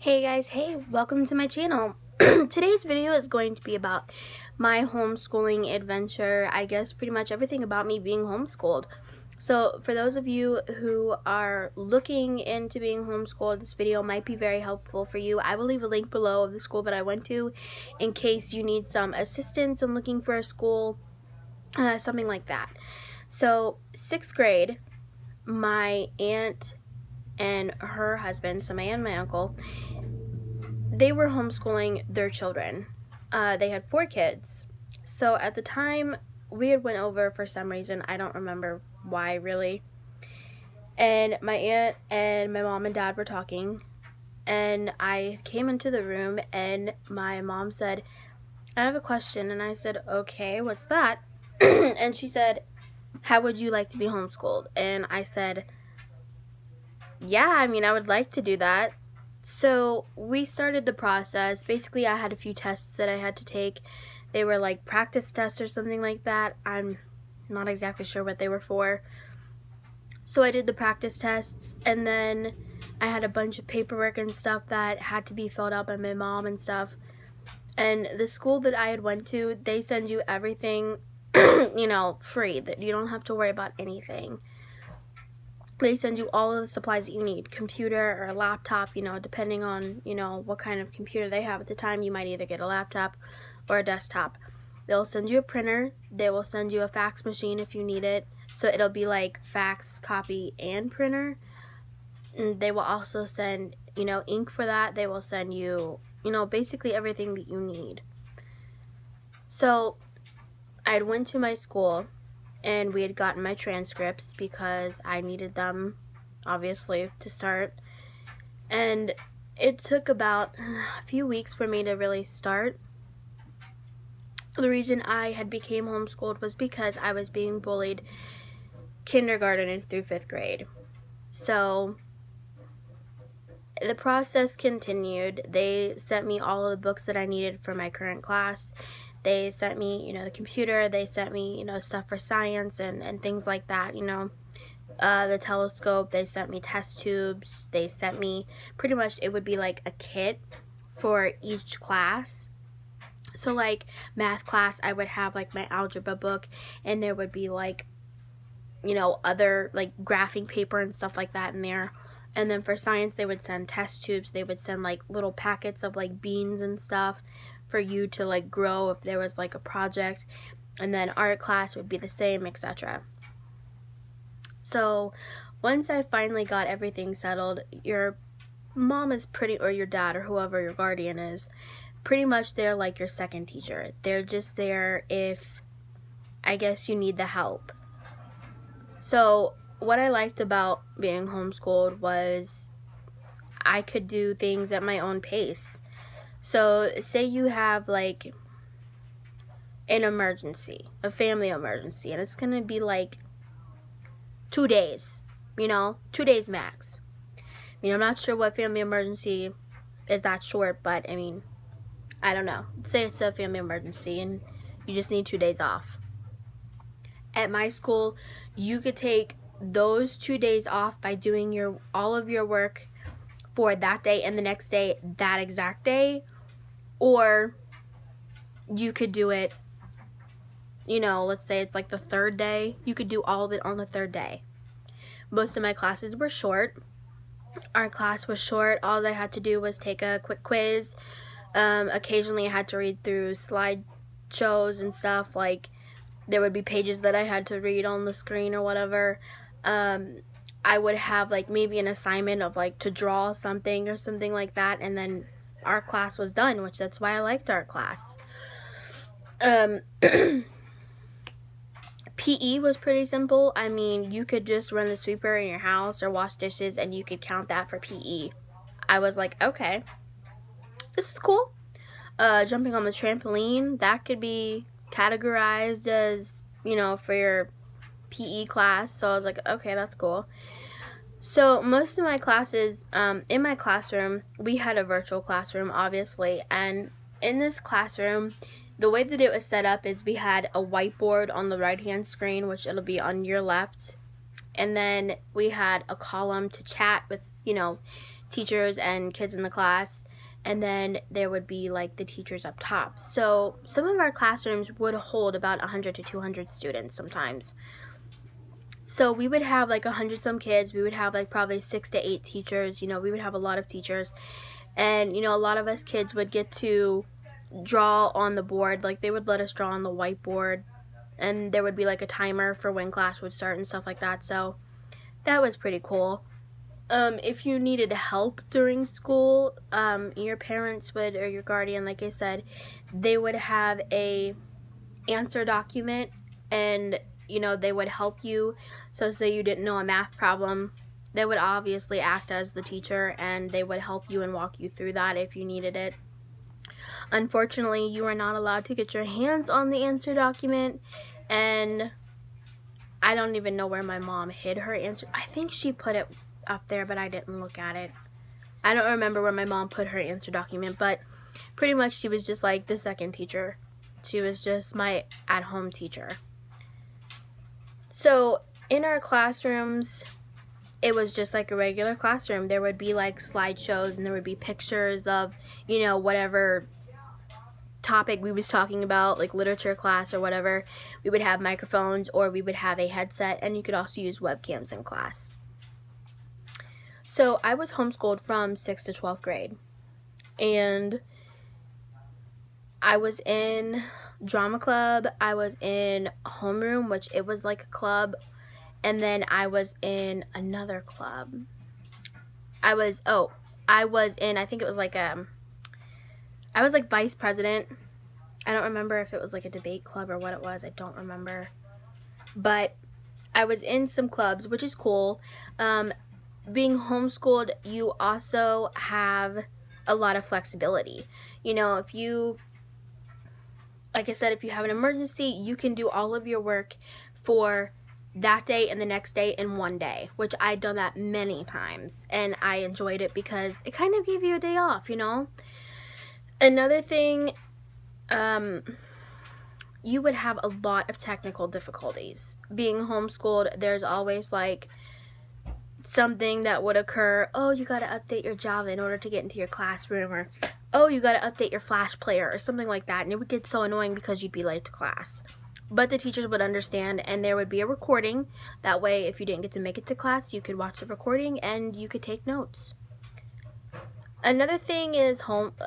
Hey guys, hey, welcome to my channel. Today's video is going to be about my homeschooling adventure. I guess pretty much everything about me being homeschooled. So for those of you who are looking into being homeschooled, this video might be very helpful for you. I will leave a link below of the school that I went to in case you need some assistance in looking for a school, something like that. So 6th grade, my aunt and her husband, so my aunt and my uncle, they were homeschooling their children. They had 4 kids. So at the time, we had went over for some reason. I don't remember why really. And my aunt and my mom and dad were talking. And I came into the room and my mom said, "I have a question." And I said, "Okay, what's that?" And she said, "How would you like to be homeschooled?" And I said, "Yeah, I mean, I would like to do that." So we started the process. Basically, I had a few tests that I had to take. They were like practice tests or something like that. I'm not exactly sure what they were for. So I did the practice tests, and then I had a bunch of paperwork and stuff that had to be filled out by my mom and stuff. And the school that I had went to, they send you everything, free. That you don't have to worry about anything. They send you all of the supplies that you need, computer or a laptop, depending on, what kind of computer they have at the time. You might either get a laptop or a desktop. They'll send you a printer. They will send you a fax machine if you need it. So it'll be like fax, copy, and printer. And they will also send, ink for that. They will send you, basically everything that you need. So I went to my school and we had gotten my transcripts because I needed them, obviously, to start. And it took about a few weeks for me to really start. The reason I had became homeschooled was because I was being bullied kindergarten through 5th grade. So the process continued. They sent me all of the books that I needed for my current class. They sent me, the computer. They sent me, stuff for science and things like that, the telescope. They sent me test tubes. They sent me, pretty much it would be like a kit for each class. So like math class, I would have like my algebra book, and there would be like, other like graphing paper and stuff like that in there. And then for science, they would send test tubes. They would send like little packets of like beans and stuff for you to like grow if there was like a project. And then art class would be the same, etc. So once I finally got everything settled, your mom is or your dad or whoever your guardian is, pretty much they're like your second teacher. They're just there if, I guess, you need the help. So what I liked about being homeschooled was I could do things at my own pace. So say you have like an emergency, a family emergency, and it's gonna be like 2 days, 2 days max. I'm not sure what family emergency is that short, but I don't know. Say it's a family emergency and you just need 2 days off. At my school, you could take those 2 days off by doing all of your work for that day and the next day, that exact day, or you could do it, let's say it's like the 3rd day, you could do all of it on the 3rd day. Most of my classes were short. Our class was short. All I had to do was take a quick quiz. Occasionally I had to read through slideshows and stuff, like there would be pages that I had to read on the screen or whatever. I would have like maybe an assignment of like to draw something or something like that, and then our class was done, which that's why I liked art class. PE was pretty simple. You could just run the sweeper in your house or wash dishes and you could count that for PE. I was like, okay, this is cool. Jumping on the trampoline, that could be categorized as, for your PE class. So I was like, okay, that's cool. So most of my classes, in my classroom, we had a virtual classroom, obviously, and in this classroom, the way that it was set up is we had a whiteboard on the right-hand screen, which it'll be on your left, and then we had a column to chat with, teachers and kids in the class, and then there would be like the teachers up top. So some of our classrooms would hold about 100 to 200 students sometimes. So we would have like 100 some kids. We would have like probably 6 to 8 teachers. We would have a lot of teachers, and a lot of us kids would get to draw on the board. Like they would let us draw on the whiteboard, and there would be like a timer for when class would start and stuff like that. So that was pretty cool. If you needed help during school, your parents would, or your guardian, like I said, they would have a answer document, and they would help you. So say you didn't know a math problem, they would obviously act as the teacher, and they would help you and walk you through that if you needed it. Unfortunately, you are not allowed to get your hands on the answer document, and I don't even know where my mom hid her answer. I think she put it up there, but I didn't look at it. I don't remember where my mom put her answer document, but pretty much she was just like the second teacher. She was just my at-home teacher. So in our classrooms, it was just like a regular classroom. There would be like slideshows, and there would be pictures of, whatever topic we was talking about, like literature class or whatever. We would have microphones, or we would have a headset, and you could also use webcams in class. So I was homeschooled from 6th to 12th grade, and I was in drama club, I was in homeroom, which it was like a club, and then I was in another club. I was in, I think it was like I was like vice president. I don't remember if it was like a debate club or what it was. I don't remember. But I was in some clubs, which is cool. Being homeschooled, you also have a lot of flexibility. If you, like I said, if you have an emergency, you can do all of your work for that day and the next day in one day, which I'd done that many times, and I enjoyed it because it kind of gave you a day off, Another thing, you would have a lot of technical difficulties. Being homeschooled, there's always like something that would occur. Oh, you got to update your Java in order to get into your classroom, or oh, you got to update your Flash player or something like that, and it would get so annoying because you'd be late to class. But the teachers would understand, and there would be a recording. That way, if you didn't get to make it to class, you could watch the recording and you could take notes. Another thing is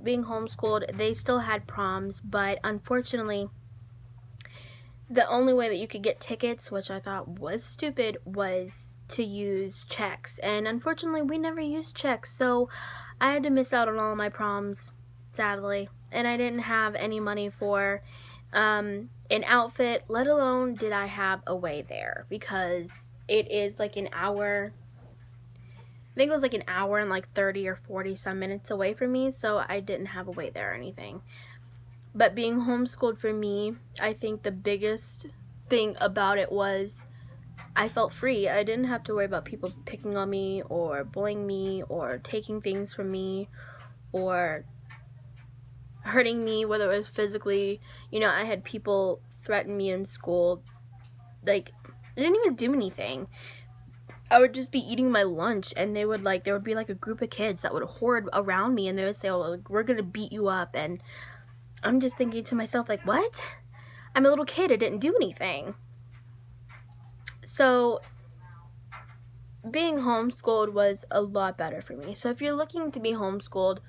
being homeschooled, they still had proms, but unfortunately, the only way that you could get tickets, which I thought was stupid, was to use checks. And unfortunately, we never used checks, so I had to miss out on all of my proms, sadly. And I didn't have any money for an outfit, let alone did I have a way there, because it is like an hour. I think it was like an hour and like 30 or 40 some minutes away from me, so I didn't have a way there or anything. But being homeschooled for me, I think the biggest thing about it was I felt free. I didn't have to worry about people picking on me or bullying me or taking things from me or hurting me, whether it was physically. I had people threaten me in school. Like, I didn't even do anything. I would just be eating my lunch, and there would be like a group of kids that would horde around me, and they would say, oh, like, we're gonna beat you up. And I'm just thinking to myself, like, what? I'm a little kid, I didn't do anything. So being homeschooled was a lot better for me. So if you're looking to be homeschooled,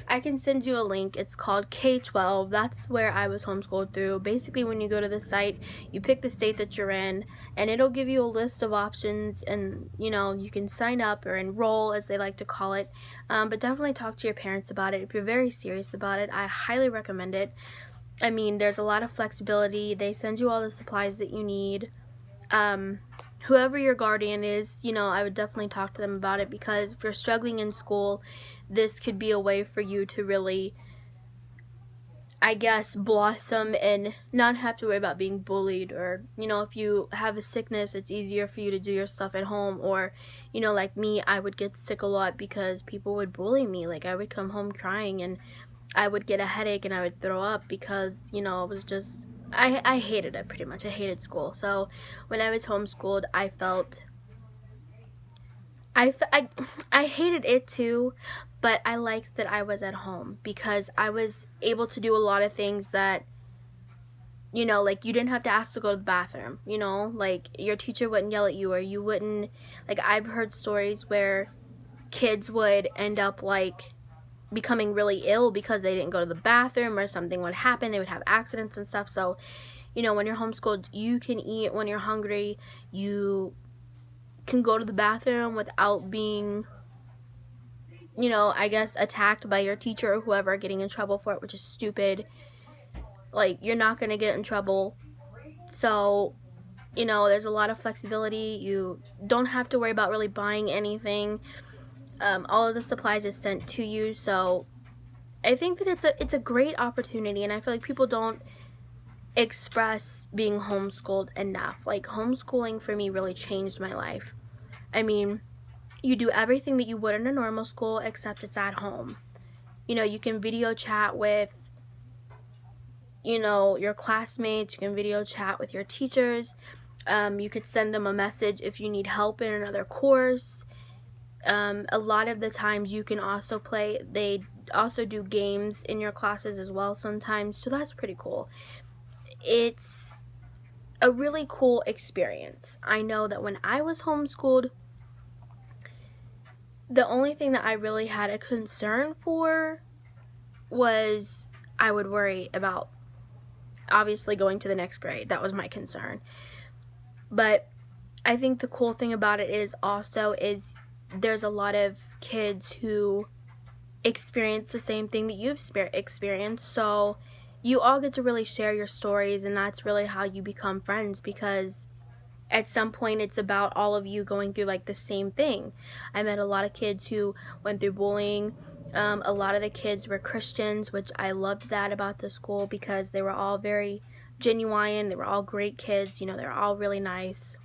I can send you a link. It's called K-12. That's where I was homeschooled through. Basically, when you go to the site, you pick the state that you're in, and it'll give you a list of options, and you can sign up or enroll, as they like to call it. But definitely talk to your parents about it. If you're very serious about it, I highly recommend it. I mean, there's a lot of flexibility. They send you all the supplies that you need. Whoever your guardian is, I would definitely talk to them about it, because if you're struggling in school, this could be a way for you to really, I guess, blossom and not have to worry about being bullied. Or, if you have a sickness, it's easier for you to do your stuff at home. Or, like me, I would get sick a lot because people would bully me. Like, I would come home crying, and I would get a headache, and I would throw up because, it was just, I hated it pretty much. I hated school. So when I was homeschooled, I felt I hated it too, but I liked that I was at home because I was able to do a lot of things that, you know, like you didn't have to ask to go to the bathroom, you know, like your teacher wouldn't yell at you, or you wouldn't, like I've heard stories where kids would end up like becoming really ill because they didn't go to the bathroom or something would happen. They would have accidents and stuff. So, you know, when you're homeschooled, you can eat when you're hungry. You can go to the bathroom without being, you know, I guess attacked by your teacher or whoever, getting in trouble for it, which is stupid. Like, you're not going to get in trouble. So, you know, there's a lot of flexibility. You don't have to worry about really buying anything. All of the supplies is sent to you. So I think that it's a great opportunity, and I feel like people don't express being homeschooled enough. Like, homeschooling for me really changed my life. I mean, you do everything that you would in a normal school, except it's at home. You know, you can video chat with, you know, your classmates. You can video chat with your teachers. You could send them a message if you need help in another course. A lot of the times you can also they also do games in your classes as well sometimes, so that's pretty cool. It's a really cool experience. I know that when I was homeschooled, the only thing that I really had a concern for was I would worry about obviously going to the next grade. That was my concern. But I think the cool thing about it is there's a lot of kids who experience the same thing that you've experienced, so you all get to really share your stories, and that's really how you become friends, because at some point it's about all of you going through like the same thing. I met a lot of kids who went through bullying. A lot of the kids were Christians, which I loved that about the school, because they were all very genuine. They were all great kids, you know, they were all really nice.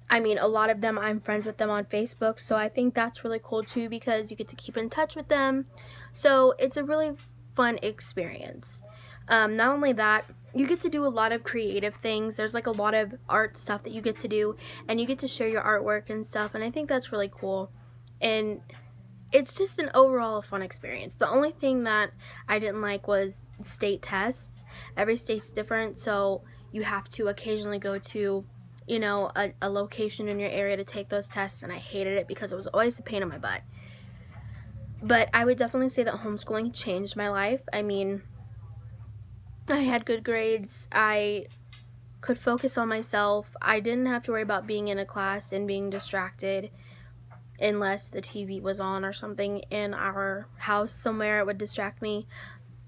I mean, a lot of them, I'm friends with them on Facebook, so I think that's really cool too, because you get to keep in touch with them. So it's a really fun experience. Not only that, you get to do a lot of creative things. There's like a lot of art stuff that you get to do, and you get to share your artwork and stuff, and I think that's really cool. And it's just an overall fun experience. The only thing that I didn't like was state tests. Every state's different, so you have to occasionally go to, you know, a location in your area to take those tests, and I hated it because it was always a pain in my butt. But I would definitely say that homeschooling changed my life. I mean, I had good grades. I could focus on myself. I didn't have to worry about being in a class and being distracted unless the TV was on or something in our house somewhere. It would distract me.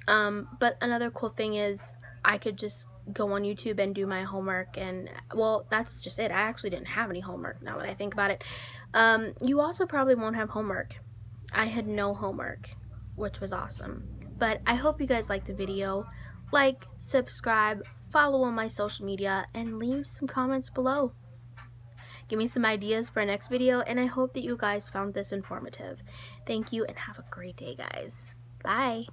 But another cool thing is I could just go on YouTube and do my homework, and well, that's just it. I actually didn't have any homework now that I think about it. You also probably won't have homework. I had no homework, which was awesome. But I hope you guys liked the video. Like, subscribe, follow on my social media, and leave some comments below. Give me some ideas for a next video, and I hope that you guys found this informative. Thank you, and have a great day, guys. Bye.